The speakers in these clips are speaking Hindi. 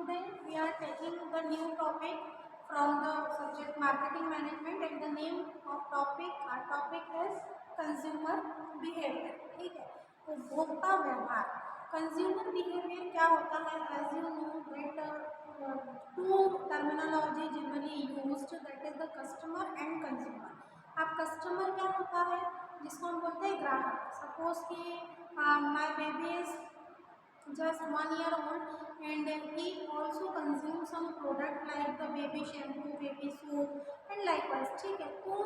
today we are taking the new topic from the subject marketing management and the name of our topic is consumer behavior. ठीक है, उपभोक्ता व्यवहार. कंज्यूमर बिहेवियर क्या होता है? As you know that two terminology generally used, that is the customer and consumer. अब कस्टमर क्या होता है? जिसको हम बोलते हैं ग्राहक. सपोज कि my baby is just 1 year old and he also consumes some product like the baby shampoo, baby soap and likewise. ठीक है, तो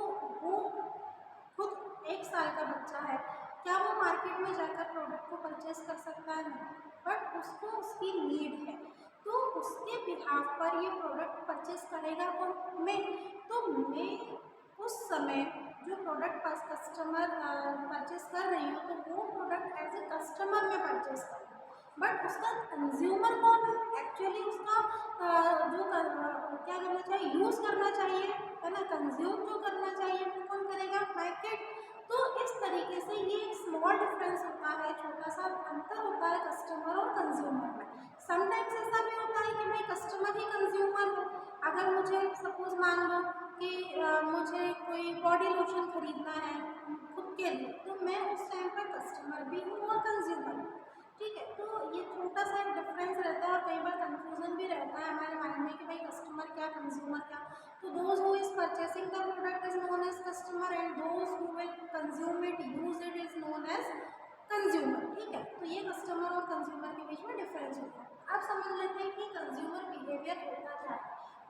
वो खुद 1 साल का बच्चा है, क्या वो मार्केट में जाकर प्रोडक्ट को परचेस कर सकता है? नहीं, बट उसको उसकी नीड है, तो उसके बिहाफ पर ये प्रोडक्ट परचेस करेगा. तो मैं उस समय जो प्रोडक्ट कस्टमर परचेस कर रही हूँ, तो वो प्रोडक्ट एज ए कस्टमर में परचेस करूँ. बट उसका कंज्यूमर कौन है? एक्चुअली उसका जो क्या करना चाहिए, यूज़ करना चाहिए, है ना, कंज्यूम जो करना चाहिए वो कौन करेगा? मार्केट. तो इस तरीके से ये एक स्मॉल डिफरेंस होता है, छोटा सा अंतर होता है कस्टमर और कंज्यूमर में. समटाइम्स ऐसा भी होता है कि मैं कस्टमर ही कंज्यूमर हूँ. अगर मुझे सपोज मान लो कि मुझे कोई बॉडी लोशन खरीदना है खुद के लिए, तो मैं उस टाइम पर कस्टमर भी हूँ और कंज्यूमर हूँ. ठीक है, तो ये छोटा सा एक डिफरेंस रहता है और कई बार कंफ्यूजन भी रहता है हमारे माइंड में कि भाई कस्टमर क्या, कंज्यूमर क्या. तो those who is purchasing the product is known as customer and those who will consume it, use it is known as consumer. ठीक है, तो ये कस्टमर और कंज्यूमर के बीच में डिफरेंस होता है. अब समझ लेते हैं कि कंज्यूमर बिहेवियर होता क्या है.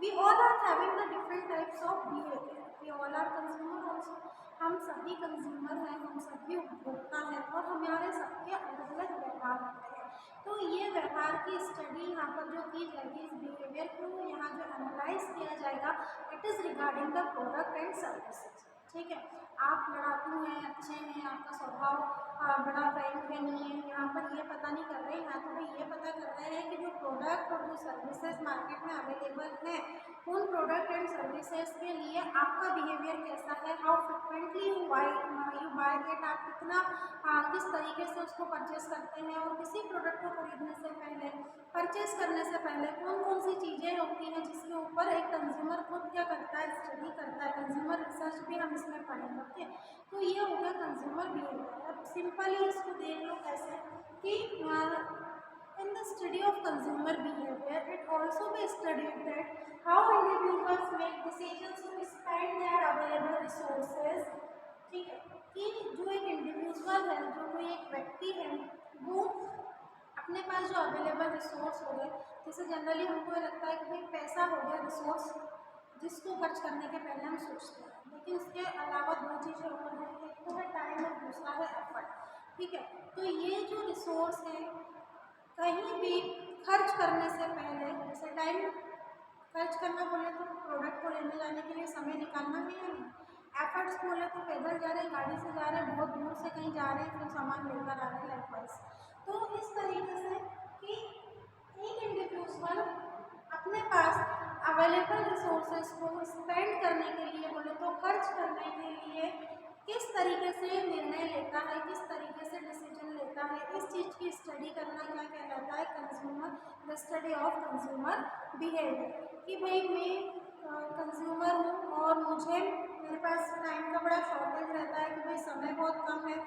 We all are having the different types of behaviour. We all are consumer also. हम सभी कंज्यूमर हैं, हम सभी उपभोक्ता हैं और हमारे सबके अलग अलग व्यवहार होते हैं. तो ये व्यवहार की स्टडी यहाँ पर जो की जाएगी, इस बिहेवियर को यहाँ जो एनालाइज किया जाएगा, it is regarding the product and services. ठीक है, आप लड़ाकू हैं, अच्छे हैं, आपका स्वभाव बड़ा फ्रेंक है नहीं है, यहाँ पर ये पता नहीं कर रहे हैं. तो भाई ये पता कर रहे हैं कि जो प्रोडक्ट और जो सर्विसेज मार्केट में अवेलेबल हैं, उन प्रोडक्ट एंड सर्विसेज के लिए आपका बिहेवियर कैसा है, how frequently you buy it, आप कितना किस तरीके से उसको परचेस करते हैं, और किसी प्रोडक्ट को खरीदने से पहले, परचेस करने से पहले कौन कौन सी चीज़ें होती हैं जिसके ऊपर एक कंज्यूमर खुद क्या करता है, स्टडी करता है. कंज्यूमर रिसर्च भी हम इसमें पढ़ेंगे. ओके, तो ये हो गया कंज्यूमर बिहेवियर. अब सिंपली इसको देख लो कैसे कि in the study of consumer behavior, it also be studied that how individuals make decisions to spend their available resources. ठीक है, कि जो एक इंडिविजुअल है, जो कोई एक व्यक्ति है, वो अपने पास जो अवेलेबल रिसोर्स हो गए, जैसे जनरली हमको लगता है कि भाई पैसा हो गया रिसोर्स जिसको खर्च करने के पहले हम सोचते हैं, लेकिन इसके अलावा दो चीज़ें और हैं, एक तो है टाइम और दूसरा है एफर्ट. ठीक है, तो ये जो रिसोर्स है, कहीं भी खर्च करने से पहले, जैसे टाइम खर्च करना बोले तो प्रोडक्ट को लेने जाने के लिए समय निकालना है या नहीं. एफर्ट्स बोले तो पैदल जा रहे, गाड़ी से जा रहे, बहुत दूर से कहीं जा रहे हैं, फिर सामान लेकर आ रहे हैं लाइकवाइज. तो इस तरीके से कि एक इंडिविजुअल अपने पास अवेलेबल रिसोर्सेज को स्पेंड करने के लिए बोले तो खर्च करने के लिए किस तरीके से निर्णय लेता है, किस तरीके से डिसीजन लेता है, इस चीज़ की स्टडी करना क्या कहलाता है, consumer, the study of consumer behaviour. कि भाई मैं कंज्यूमर हूँ और मेरे पास टाइम का बड़ा शॉर्टेज रहता है कि भाई समय बहुत कम है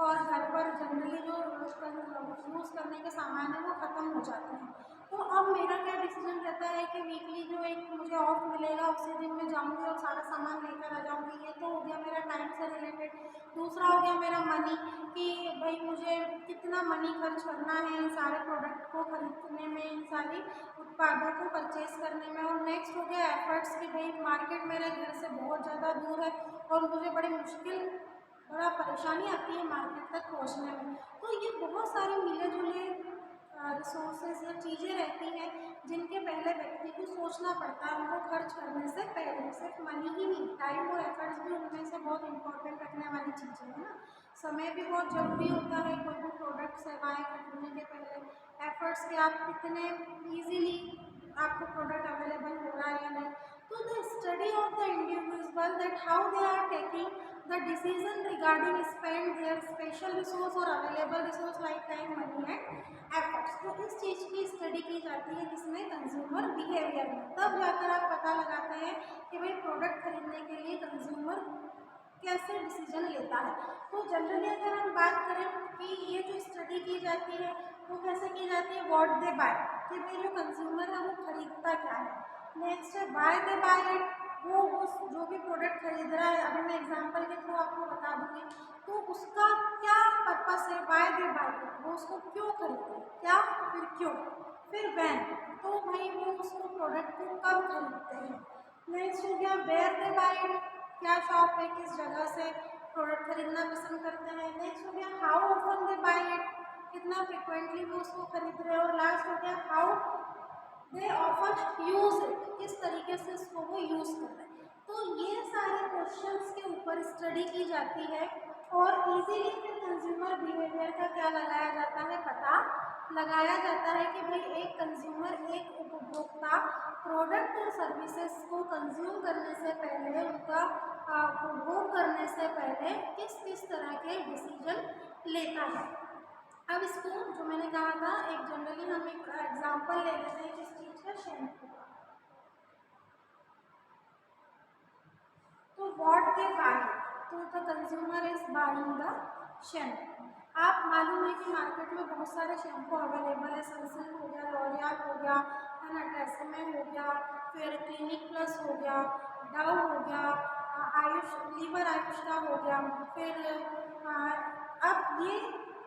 और घर पर जनरली जो यूज़ करने के सामान है वो ख़त्म हो जाते हैं. तो अब मेरा क्या डिसीजन रहता है कि वीकली जो एक मुझे ऑफ मिलेगा उसी दिन मैं जाऊंगी और सारा सामान लेकर आ जाऊंगी. ये तो हो गया मेरा टाइम से रिलेटेड. दूसरा हो गया मेरा मनी, कि भाई मुझे कितना मनी खर्च करना है इन सारे प्रोडक्ट को खरीदने में, इन सारी उत्पादों को परचेस करने में. और नेक्स्ट हो गया एफर्ट्स, कि भाई मार्केट मेरे घर से बहुत ज़्यादा दूर है और मुझे बड़ा परेशानी आती है मार्केट तक पहुंचने में. तो ये बहुत सारे मिले जुले रिसोर्सेज या चीज़ें रहती हैं जिनके पहले व्यक्ति को सोचना पड़ता है उनको खर्च करने से पहले. सिर्फ मनी ही नहीं, टाइम और एफर्ट्स भी उनमें से बहुत इंपॉर्टेंट रखने वाली चीज़ें हैं ना. समय भी बहुत ज़रूरी होता है कोई भी प्रोडक्ट सेवाएँ खरीदने के पहले. एफर्ट्स के आप कितने ईजीली आपको प्रोडक्ट अवेलेबल हो रहा है या नहीं. तो the study of the individual that how they are taking the decision regarding spend their special resource और available resource like time, money and efforts. तो इस चीज़ की स्टडी की जाती है जिसमें कंज्यूमर बिहेवियर में, तब जाकर आप पता लगाते हैं कि भाई प्रोडक्ट खरीदने के लिए कंज्यूमर कैसे डिसीजन लेता है। तो जनरली अगर हम बात करें कि ये जो स्टडी की जाती है वो कैसे की जाती है, व्हाट दे बाय, कि भाई जो कंज्यूमर है वो खरीदता क्या है। नेक्स्ट है बाय दे बाय इट, वो उस जो भी प्रोडक्ट खरीद रहा है, अभी मैं एग्जांपल के थ्रू आपको बता दूंगी, तो उसका क्या पर्पस है, बाय दे बाय इट, वो उसको क्यों खरीदे, क्या फिर क्यों, फिर व्हेन, तो भाई वो उसको प्रोडक्ट को कब खरीदते हैं। नेक्स्ट हो गया वेयर दे बाय इट, क्या शॉप है, किस जगह से प्रोडक्ट खरीदना पसंद करते हैं। नेक्स्ट हो गया how often they buy it, कितना फ्रिक्वेंटली वो उसको खरीद रहे हैं। और लास्ट हो गया how they often use it, किस तरीके से इसको वो यूज़ कर रहे हैं। तो ये सारे क्वेश्चंस के ऊपर स्टडी की जाती है और इजीली फिर कंज्यूमर बिहेवियर का क्या लगाया जाता है, पता लगाया जाता है कि भाई एक कंज्यूमर, एक उपभोक्ता प्रोडक्ट और सर्विसेज को कंज्यूम करने से पहले, उनका उपभोग करने से पहले किस किस तरह के डिसीजन लेता है। अब इसको जो मैंने कहा था, एक जनरली हम एक एग्जांपल ले लेते हैं किस चीज़ का, शैम्पू का। तो व्हाट दे बाय, तो the consumer is buying the shampoo. आप मालूम है कि मार्केट में बहुत सारे शैम्पू अवेलेबल है, सनसिल्क हो गया, लॉरियल हो गया, है ना, ट्रेसेमे हो गया, फिर क्लिनिक प्लस हो गया, डव हो गया, आयुष लीवर आयुष का हो गया, फिर अब ये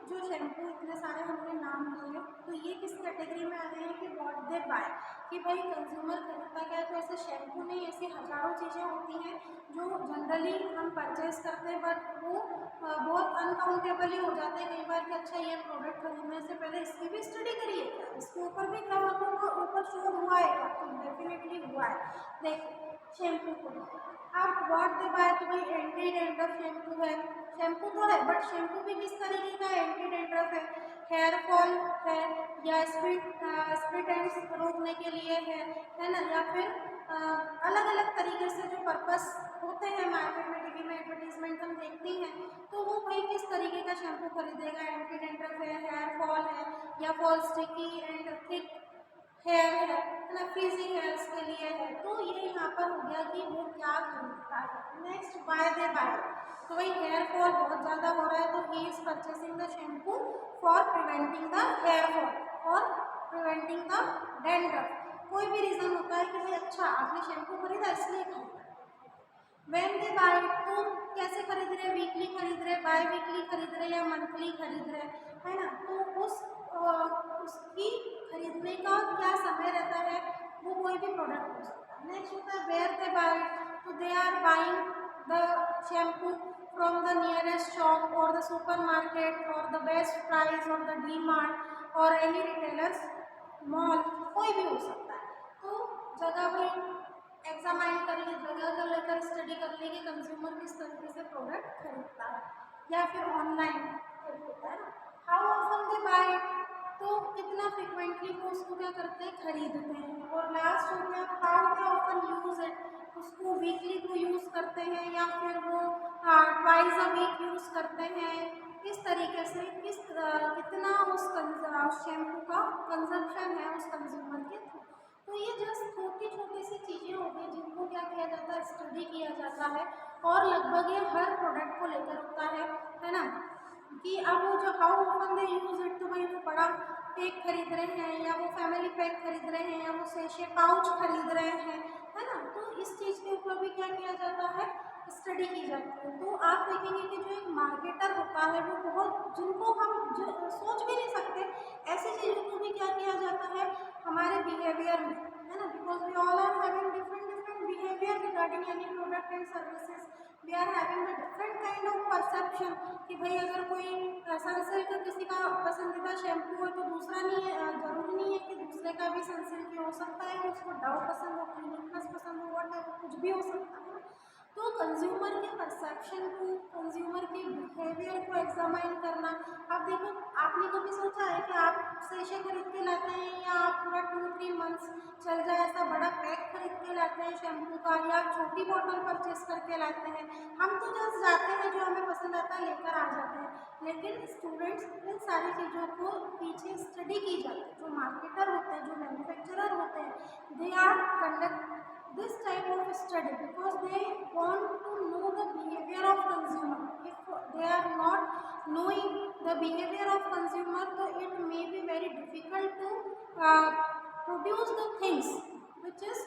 जो शैम्पू इतने सारे हमने नाम लिए, तो ये किस कैटेगरी में आ गए हैं कि व्हाट दे बाय, कि भाई कंज्यूमर खरीदता क्या है। तो ऐसे शैम्पू नहीं, ऐसी हज़ारों चीज़ें होती हैं जो जनरली हम परचेज करते हैं, बट वो बहुत अनकाउंटेबल ही हो जाते हैं कई बार कि अच्छा ये प्रोडक्ट खरीदने से पहले इसकी भी स्टडी करिए क्या, इसके ऊपर भी ग्राहकों का ऊपर शोध हुआ है क्या, तो डेफिनेटली हुआ है। देखिए शैम्पू को आप व्हाट दे बाय, तो भाई एंटी डैंड्रफ शैम्पू है, शैम्पू तो है बट शैम्पू भी किस तरीके का एंटी डैंड्रफ है, हेयर फॉल है, या स्प्लिट एंड्स रोकने के लिए है ना, या फिर अलग अलग तरीके से जो पर्पस होते हैं मार्केट में, टीवी में एडवर्टीजमेंट हम देखते हैं, तो वो भाई किस तरीके का शैम्पू खरीदेगा, एंटी डैंड्रफ है, हेयर फॉल है, या fall sticky and thick hair है ना, फ्रीजी हेयर्स के लिए है। तो ये यहाँ पर हो गया कि वो क्या खरीदता है। नेक्स्ट बाय दे बाय, तो भाई हेयर फॉल बहुत ज़्यादा हो रहा है, तो he is purchasing the shampoo for preventing the hair fall और प्रिवेंटिंग द डैंड्रफ। कोई भी रीज़न होता है कि भाई अच्छा आपने शैम्पू खरीदा इसलिए खरीदा। व्हेन दे बाय, तो कैसे खरीद रहे हैं, वीकली खरीद रहे हैं, बाय वीकली खरीद रहे हैं, या मंथली खरीद रहे हैं, है ना, तो उसकी खरीदने का क्या समय रहता है, वो कोई भी प्रोडक्ट हो सकता है। नेक्स्ट होता है वेयर दे बाय, तो they are buying the shampoo from the nearest shop और द सुपर मार्केट और द बेस्ट प्राइस और द डी मार्ट और एनी रिटेलर्स मॉल, कोई भी हो सकता है। तो जगह भाई एग्जामाइन कर ली, जगह का लेकर स्टडी कर ली कि कंज्यूमर किस तरीके से प्रोडक्ट खरीदता है, या फिर ऑनलाइन खरीदता है ना। हाउ ऑफन दे बाय, तो कितना फ्रिक्वेंटली वो उसको क्या करते हैं, खरीदते हैं। और लास्ट हो गया how they often use it, उसको वीकली को यूज़ करते हैं या फिर वो ट्वाइस अ वीक यूज़ करते हैं, किस तरीके से कितना उस शैम्पू का कंजम्पशन है उस कंज्यूमर के थ्रू। तो ये जस्ट छोटी छोटी सी चीज़ें हो गई जिनको क्या किया जाता है, स्टडी किया जाता है। और लगभग ये हर प्रोडक्ट को लेकर होता है ना, कि अब वो जो how often they use it, तो भाई वो बड़ा पैक खरीद रहे हैं या वो फैमिली पैक खरीद रहे हैं या वो सेशे पाउच खरीद रहे हैं, है ना। तो इस चीज़ के ऊपर भी क्या किया जाता है, स्टडी की जाती है। तो आप देखेंगे कि जो एक मार्केटर होता है वो बहुत, जिनको हम सोच भी नहीं सकते, ऐसी चीज़ों को भी क्या किया जाता है हमारे बिहेवियर में, है ना, because we all are having different different behaviour regarding any product and services, we are having the different kind of perception, कि भाई अगर कोई सनसिल्क किसी का पसंदीदा शैम्पू है तो दूसरा नहीं है, जरूरी नहीं है कि दूसरे का भी सनसिल्क हो सकता है कि उसको डव पसंद हो, क्लिनिक प्लस पसंद हो, वट कुछ भी हो सकता है। तो कंज्यूमर के परसेप्शन को, कंज्यूमर के बिहेवियर को एग्जामाइन करना। अब देखो आपने कभी सोचा है कि आप सेशे खरीद के लाते हैं या आप पूरा 2-3 मंथ्स चल जाए ऐसा बड़ा पैक खरीद के लाते लाते हैं शैम्पू का, या छोटी बॉटल परचेस करके लाते हैं। हम तो जस्ट जाते हैं, जो हमें पसंद आता है लेकर आ जाते हैं, लेकिन स्टूडेंट्स इन सारी चीज़ों को पीछे स्टडी की जाती है। जो मार्केटर होते हैं, जो मैन्युफैक्चरर होते हैं, they are conduct this type of study because they want to know the behavior of consumer. If they are not knowing the behavior of consumer, so it may be very difficult to produce the things which is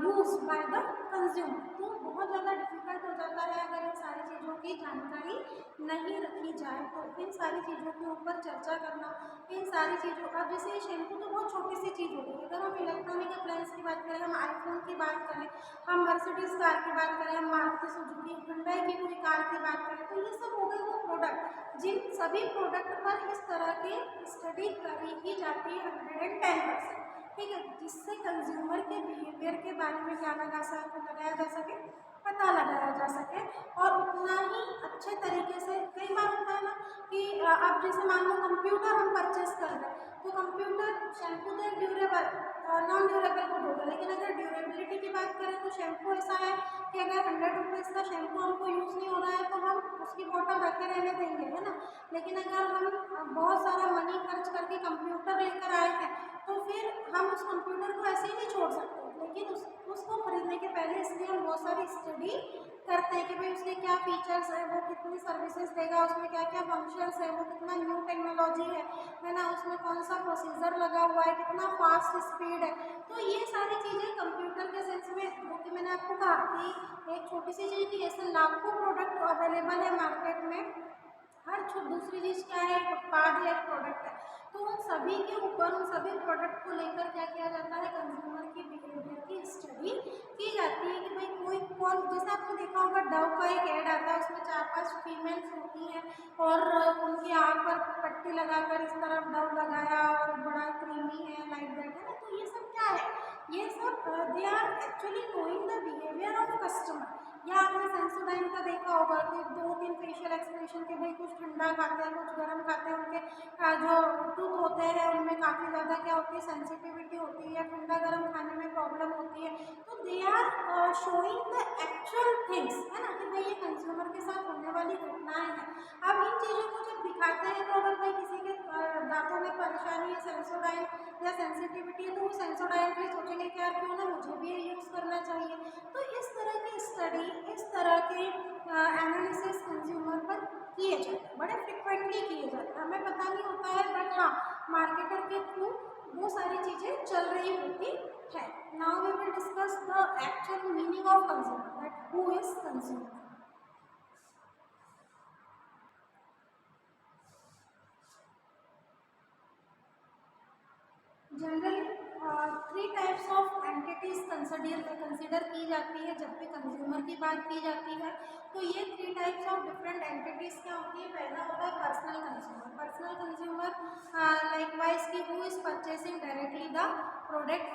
used by the consumer. तो बहुत ज़्यादा डिफिकल्ट हो जाता है अगर इन सारी चीज़ों की जानकारी नहीं रखी जाए। तो इन सारी चीज़ों के ऊपर चर्चा करना, इन सारी चीज़ों, अब जैसे शैम्पू तो बहुत छोटी सी चीज़ होती है। अगर हम इलेक्ट्रॉनिक अप्लायंस की बात करें, हम आईफोन की बात करें, हम मर्सिडीज कार की बात करें, हम मारुति सुजुकी हुंडई की कोई कार की बात करें, तो ये सब हो गए वो प्रोडक्ट जिन सभी प्रोडक्ट पर इस तरह की स्टडी करी ही जाती है 110%। ठीक है, जिससे कंज्यूमर के बिहेवियर के बारे में क्या लगाया जा सके, पता लगाया जा सके, और उतना ही अच्छे तरीके से। कई बार होता है ना कि अब जैसे मान लो कंप्यूटर हम परचेस कर रहे हैं, तो कंप्यूटर शैम्पू तो ड्यूरेबल नॉन ड्यूरेबल गुड होगा, लेकिन अगर ड्यूरेबिलिटी की बात करें तो शैम्पू ऐसा है कि अगर 100 रुपीज़ का शैम्पू हमको यूज़ नहीं हो रहा है तो हम उसकी बोतल रखे रहने देंगे, है ना। लेकिन अगर हम बहुत सारा मनी खर्च करके कंप्यूटर लेकर आए हैं, तो फिर हम उस कंप्यूटर को ऐसे ही नहीं छोड़ सकते, लेकिन उसको खरीदने के पहले इसलिए हम बहुत सारी स्टडी करते हैं कि भाई उसके क्या फीचर्स है, वो कितनी सर्विसेज देगा, उसमें क्या क्या फंक्शंस है, वो कितना न्यू टेक्नोलॉजी है ना, उसमें कौन सा प्रोसीजर लगा हुआ है, कितना फास्ट स्पीड है। तो ये सारी चीज़ें कंप्यूटर के सेंस में, जो कि मैंने आपको कहा कि एक छोटी सी चीज़ की ऐसे लाखों प्रोडक्ट अवेलेबल है मार्केट में। हर दूसरी चीज़ क्या है, एक उत्पाद है, एक प्रोडक्ट है। तो उन सभी के ऊपर, उन सभी प्रोडक्ट को लेकर क्या किया जाता है, कंज्यूमर की बिहेवियर की स्टडी की जाती है कि भाई कोई कौन, जैसे आपने देखा होगा डव का एक ऐड आता है, उसमें 4-5 फीमेल्स होती हैं और उनकी आँख पर पट्टी लगाकर इस तरफ डव लगाया और बड़ा क्रीमी है, लाइक दैट, है ना। तो ये सब क्या है, ये सब they are actually knowing the behaviour of customer. या आपने सेंसोडाइन का देखा होगा कि 2-3 फेशियल एक्सप्रेशन के भाई कुछ ठंडा खाते हैं, कुछ गर्म खाते हैं, उनके जो टूथ होते हैं उनमें काफ़ी ज़्यादा क्या होती है, सेंसिटिविटी होती है, या ठंडा गर्म खाने में प्रॉब्लम होती है। तो they are showing the actual things, है ना, कि भाई ये कंज्यूमर के साथ होने वाली घटनाएं हैं। अब इन चीज़ों को जब दिखाते हैं तो अगर भाई किसी के दांतों में परेशानी है, सेंसोडाइन या सेंसिटिविटी है, तो वो सेंसोडाइन के लिए सोचेंगे कि यार क्यों ना मुझे भी ये यूज़ करना चाहिए। तो इस तरह की स्टडी, इस तरह के एनालिसिस कंज्यूमर पर किए जाते हैं, बड़े फ्रिक्वेंटली किए जाते हैं। हमें पता नहीं होता है, बट हाँ, मार्केटर के थ्रू वो सारी चीज़ें चल रही होती है। Now we will discuss the actual meaning of consumer, that who is consumer. Generally 3 types of entities consider की जाती है जब भी कंज्यूमर की बात की जाती है। तो ये 3 टाइप्स ऑफ डिफरेंट एंटिटीज क्या होती है। पहला होता है personal consumer. Personal consumer likewise की who is purchasing directly the product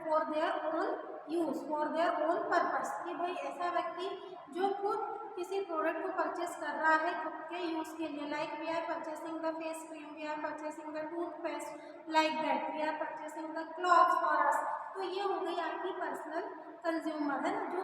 for their own use, for their own purpose. कि भाई ऐसा व्यक्ति जो खुद किसी प्रोडक्ट को परचेस कर रहा है खुद के यूज़ के लिए, like we are purchasing the face cream, we are purchasing the toothpaste, like that we are purchasing the clothes for us. तो ये हो गई आपकी पर्सनल कंज्यूमर, है ना, जो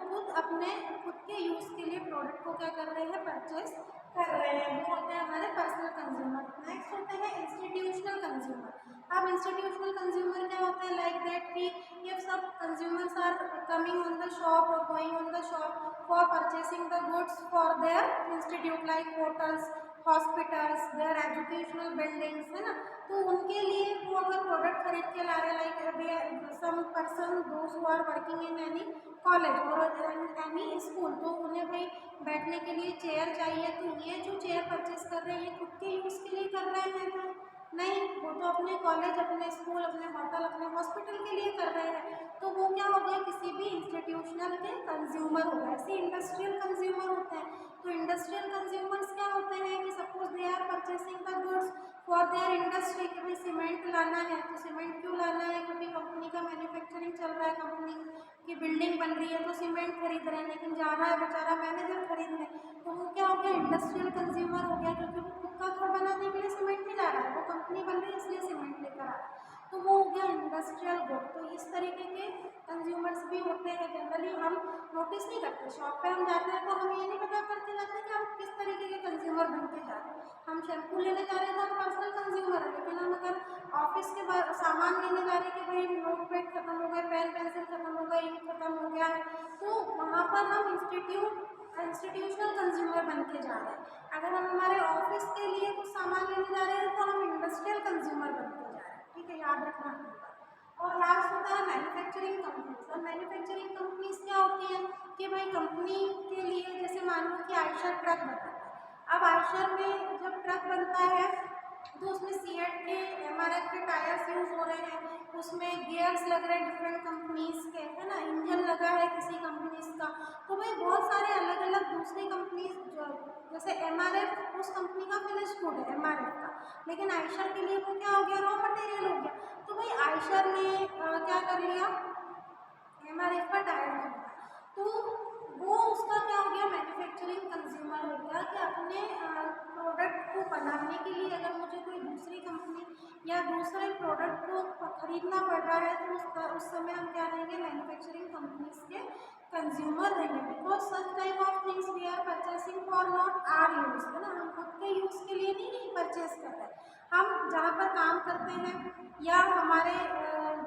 खुद के यूज़ के लिए प्रोडक्ट को क्या कर रहे हैं, परचेस कर रहे हैं, वो होते हैं हमारे पर्सनल कंज्यूमर। नेक्स्ट होते हैं इंस्टीट्यूशनल कंज्यूमर। अब इंस्टीट्यूशनल कंज्यूमर क्या होते हैं, लाइक दैट कि ये सब consumers are coming on the shop और going on the shop for purchasing the goods for their institute, like hotels, hospitals, their educational buildings, है ना। तो उनके लिए वो अगर प्रोडक्ट खरीद के ला रहे, like some person those who are working in any college और एनी स्कूल, तो उन्हें भाई बैठने के लिए चेयर चाहिए। तो ये जो चेयर परचेस कर रहे हैं ये खुद के यूज़ के लिए कर रहे हैं तो नहीं, वो तो अपने कॉलेज, अपने स्कूल, अपने होटल, अपने हॉस्पिटल के लिए कर रहे हैं। तो वो क्या हो गया, किसी भी इंस्टीट्यूशनल के कंज्यूमर हो गए। ऐसे इंडस्ट्रियल कंज्यूमर होते हैं। तो इंडस्ट्रियल कंज्यूमर्स क्या होते हैं कि suppose they are purchasing the goods for their industry, कि भाई सीमेंट लाना है तो सीमेंट क्यों लाना है, क्योंकि कंपनी का मैन्युफैक्चरिंग चल रहा है, कंपनी की बिल्डिंग बन रही है तो सीमेंट खरीद रहे हैं, लेकिन जा रहा है बेचारा मैनेजर खरीदने, तो वो क्या हो गया, इंडस्ट्रियल कंज्यूमर हो गया, क्योंकि वो खुद का घर बनाने के लिए सीमेंट नहीं ला रहा है, वो कंपनी बन रही है इसलिए सीमेंट लेकर आ रहा है। तो वो हो गया इंडस्ट्रियल गुड। तो इस तरीके के कंज्यूमर्स भी होते हैं। जनरली हम नोटिस नहीं करते, शॉप पे हम जाते हैं तो हम ये नहीं पता करके जाते हैं कि हम किस तरीके के कंज्यूमर बन के जा रहे हैं। हम शैम्पू लेने जा रहे हैं तो हम पर्सनल कंज्यूमर है, लेकिन हम अगर ऑफिस के सामान लेने जा रहे हैं कि भाई नोट पैड खत्म हो गए, पेन पेंसिल खत्म हो गए, इंक खत्म हो गया है, तो वहाँ पर हम इंस्टीट्यूशनल कंज्यूमर बन के जा रहे हैं। अगर हम हमारे ऑफिस के लिए कुछ सामान लेने जा रहे हैं तो हम इंडस्ट्रियल कंज्यूमर बन के जा रहे हैं। ठीक है, याद रखना होगा। और लास्ट होता है मैन्युफैक्चरिंग कंपनीज। और मैन्युफैक्चरिंग कंपनीज क्या होती हैं कि भाई कंपनी के लिए, जैसे मान लो कि आयशर ट्रक बनाता है। अब आयशर में जब ट्रक बनता है तो उसमें सीएट के, एमआरएफ के टायर्स यूज हो रहे हैं, उसमें गियर्स लग रहे हैं डिफरेंट कंपनीज के, है ना, इंजन लगा है किसी कंपनीज का। तो भाई बहुत सारे अलग अलग दूसरी कंपनीज, जैसे एमआरएफ उस कंपनी का फिनिश गुड है एमआरएफ का, लेकिन आयशर के लिए वो क्या हो गया, रॉ मटेरियल हो गया। तो भाई आयशर ने क्या कर लिया, एमआरएफ का टायर बन गया, तो वो उसका क्या हो गया, मैन्युफैक्चरिंग कंज्यूमर हो गया कि अपने प्रोडक्ट को बनाने के लिए अगर मुझे कोई दूसरी कंपनी या दूसरे प्रोडक्ट को खरीदना पड़ रहा है तो उस समय हम क्या रहेंगे, मैन्युफैक्चरिंग कंपनीज के कंज्यूमर रहेंगे। Because such type of things we are purchasing for not our use, है ना, हम खुद के यूज़ के लिए नहीं परचेस कर रहे हैं। हम जहाँ पर काम करते हैं या हमारे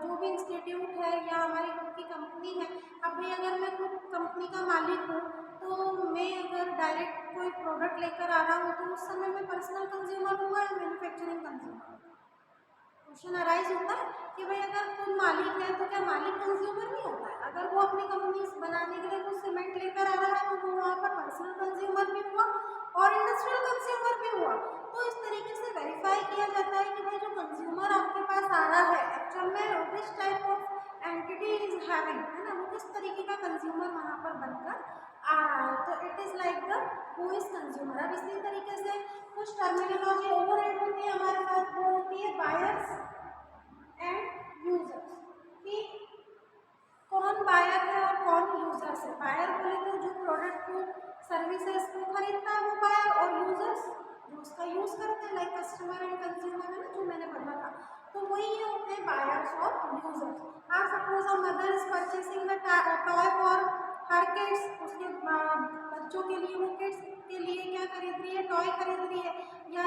जो भी इंस्टीट्यूट है या हमारी खुद की कंपनी है, अब भाई अगर मैं खुद कंपनी का मालिक हूँ तो मैं अगर डायरेक्ट कोई प्रोडक्ट लेकर आ रहा हूँ तो उस समय मैं पर्सनल कंज्यूमर हूँ या मैन्युफैक्चरिंग कंज्यूमर हूँ। क्वेश्चन अराइज होता है कि भाई अगर खुद मालिक है तो क्या मालिक कंज्यूमर नहीं होता है? अगर वो अपनी कंपनी बनाने के लिए कुछ सीमेंट लेकर आ रहा है तो वो वहाँ पर पर्सनल कंज्यूमर भी हुआ और इंडस्ट्रियल कंज्यूमर भी हुआ। तो इस तरीके से वेरीफाई किया जाता है कि भाई जो कंज्यूमर आपके पास आ रहा है एक्चुअल में which type of entity is having, है ना, वो किस तरीके का कंज्यूमर वहाँ पर बनकर आ रहा है। तो it is like the who is consumer. अब इसी तरीके से कुछ टर्मिनोलॉजी ओवरहेड होती है हमारे पास, वो होती है बायर्स एंड यूजर्स, कि कौन बायर है और कौन यूजर्स है। बायर बोले तो जो प्रोडक्ट को, सर्विसेज को खरीदता है वो बायर, और यूजर्स जो उसका यूज करते हैं, लाइक कस्टमर एंड कंज्यूमर, है ना, जो मैंने पढ़ा था। तो वही ये होते हैं बायर्स और यूजर्स। आप suppose a mother is purchasing the toy for her kids, उसके बच्चों के लिए, वो किड्स के लिए क्या खरीद रही है, टॉय खरीद रही है। या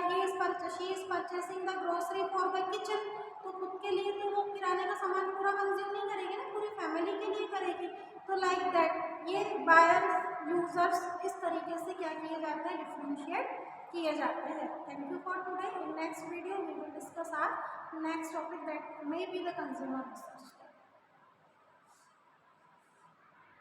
she is purchasing the grocery for the kitchen, तो खुद के लिए तो वो किराने का सामान पूरा कंज्यूम नहीं करेगी ना, पूरी फैमिली के लिए करेगी। तो लाइक दैट ये बायर्स यूजर्स इस तरीके से क्या किए जाते हैं, डिफ्रेंशिएट किए जाते हैं। Thank you for today. In next video we will discuss our next topic that may be the consumer research.